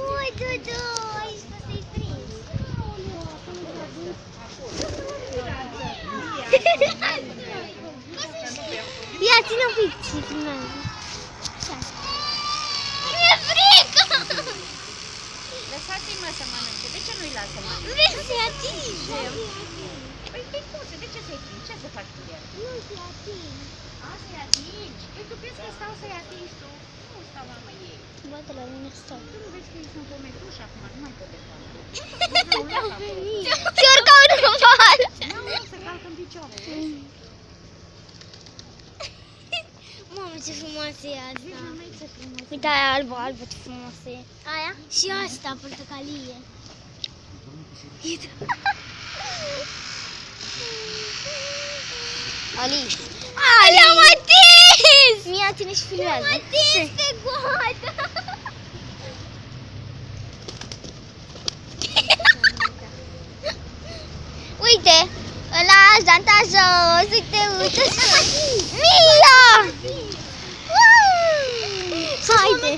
Ui, Dudu, aici să-i prins. Ia, ține un pic și filmează. Mi-e frică! Lăsați-i mă să mănânce, de ce nu-i lasă mănânce? Vrei să-i atinge? Păi te puse, de ce să-i atingi? Ce să faci cu el? Nu să-i atingi. A, să-i atingi? Păi tu crezi că stau să-i atingi tu? Nu stau mama ei. Bate la mine stau. Tu nu vezi că ei sunt o metușă acum, nu mai pot de foame. Și urcau în val. Nu, să calcă în picioare. Mamă, ce frumoasă e asta. Ce frumos. Uite aia albă, albă, ce frumoasă e. Aia? Și asta, portocalie. Ali. Ali, am atins! Mia, ține și filmează. Am atins pe goată. Uite, ăla jantajos, uite, uite. Mia! Haide!